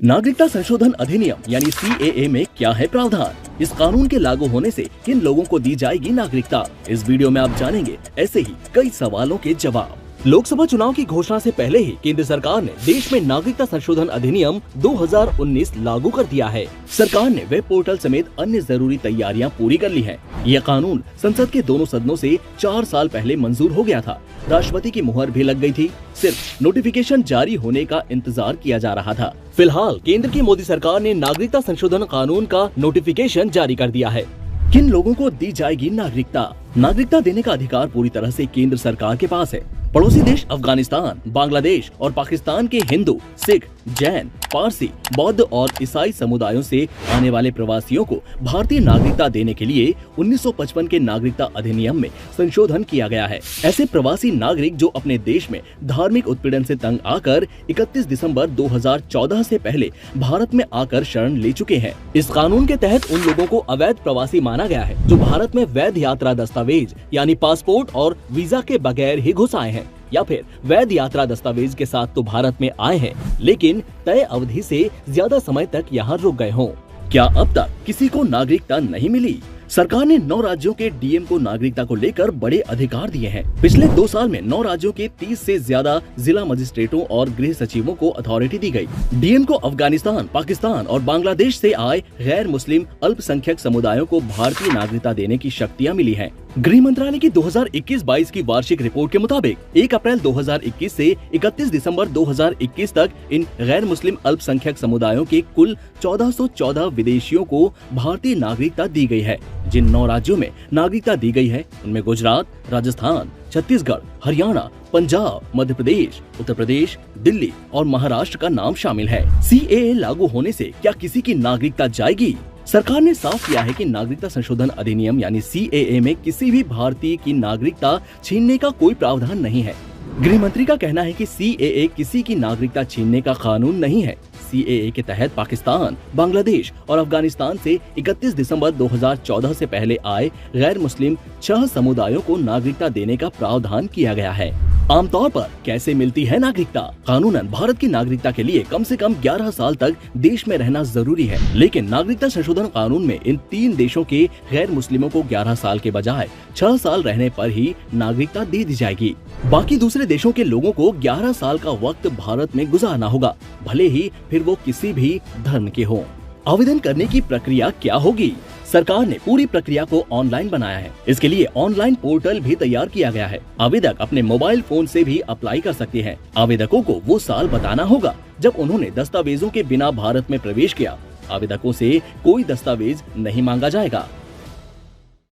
नागरिकता संशोधन अधिनियम यानी CAA में क्या है प्रावधान? इस कानून के लागू होने से किन लोगों को दी जाएगी नागरिकता? इस वीडियो में आप जानेंगे ऐसे ही कई सवालों के जवाब। लोकसभा चुनाव की घोषणा से पहले ही केंद्र सरकार ने देश में नागरिकता संशोधन अधिनियम 2019 लागू कर दिया है। सरकार ने वेब पोर्टल समेत अन्य जरूरी तैयारियां पूरी कर ली हैं। यह कानून संसद के दोनों सदनों से 4 साल पहले मंजूर हो गया था। राष्ट्रपति की मुहर भी लग गई थी। सिर्फ नोटिफिकेशन जारी होने का इंतजार किया जा रहा था। फिलहाल केंद्र की मोदी सरकार ने नागरिकता संशोधन कानून का नोटिफिकेशन जारी कर दिया है। किन लोगों को दी जाएगी नागरिकता? नागरिकता देने का अधिकार पूरी तरह से केंद्र सरकार के पास है। पड़ोसी देश अफगानिस्तान, बांग्लादेश और पाकिस्तान के हिंदू, सिख, जैन, पारसी, बौद्ध और ईसाई समुदायों से आने वाले प्रवासियों को भारतीय नागरिकता देने के लिए 1955 के नागरिकता अधिनियम में संशोधन किया गया है। ऐसे प्रवासी नागरिक जो अपने देश में धार्मिक उत्पीड़न से तंग आकर 31 दिसंबर 2014 से पहले भारत में आकर शरण ले चुके हैं। इस कानून के तहत उन लोगों को अवैध प्रवासी माना गया है जो भारत में वैध यात्रा दस्तावेज यानी पासपोर्ट और वीजा के बगैर ही घुस आए हैं, या फिर वैध यात्रा दस्तावेज के साथ तो भारत में आए हैं लेकिन तय अवधि से ज्यादा समय तक यहाँ रुक गए हों। क्या अब तक किसी को नागरिकता नहीं मिली? सरकार ने 9 राज्यों के डीएम को नागरिकता को लेकर बड़े अधिकार दिए हैं। पिछले 2 साल में 9 राज्यों के 30 से ज्यादा जिला मजिस्ट्रेटों और गृह सचिवों को अथॉरिटी दी गई। डीएम को अफगानिस्तान, पाकिस्तान और बांग्लादेश से आए गैर मुस्लिम अल्पसंख्यक समुदायों को भारतीय नागरिकता देने की शक्तियाँ मिली हैं। गृह मंत्रालय की 2021-22 की वार्षिक रिपोर्ट के मुताबिक 1 अप्रैल 2021 से 31 दिसंबर 2021 तक इन गैर मुस्लिम अल्पसंख्यक समुदायों के कुल 1414 विदेशियों को भारतीय नागरिकता दी गई है। जिन 9 राज्यों में नागरिकता दी गई है उनमें गुजरात, राजस्थान, छत्तीसगढ़, हरियाणा, पंजाब, मध्य प्रदेश, उत्तर प्रदेश, दिल्ली और महाराष्ट्र का नाम शामिल है। CAA लागू होने से क्या किसी की नागरिकता जाएगी? सरकार ने साफ किया है कि नागरिकता संशोधन अधिनियम यानी CAA में किसी भी भारतीय की नागरिकता छीनने का कोई प्रावधान नहीं है। गृह मंत्री का कहना है कि CAA किसी की नागरिकता छीनने का कानून नहीं है। CAA के तहत पाकिस्तान, बांग्लादेश और अफगानिस्तान से 31 दिसंबर 2014 से पहले आए गैर मुस्लिम 6 समुदायों को नागरिकता देने का प्रावधान किया गया है। आमतौर पर कैसे मिलती है नागरिकता? कानूनन भारत की नागरिकता के लिए कम से कम 11 साल तक देश में रहना जरूरी है, लेकिन नागरिकता संशोधन कानून में इन 3 देशों के गैर मुस्लिमों को 11 साल के बजाय 6 साल रहने पर ही नागरिकता दे दी जाएगी। बाकी दूसरे देशों के लोगों को 11 साल का वक्त भारत में गुजारना होगा, भले ही फिर वो किसी भी धर्म के हों। आवेदन करने की प्रक्रिया क्या होगी? सरकार ने पूरी प्रक्रिया को ऑनलाइन बनाया है। इसके लिए ऑनलाइन पोर्टल भी तैयार किया गया है। आवेदक अपने मोबाइल फोन से भी अप्लाई कर सकते हैं। आवेदकों को वो साल बताना होगा जब उन्होंने दस्तावेजों के बिना भारत में प्रवेश किया। आवेदकों से कोई दस्तावेज नहीं मांगा जाएगा।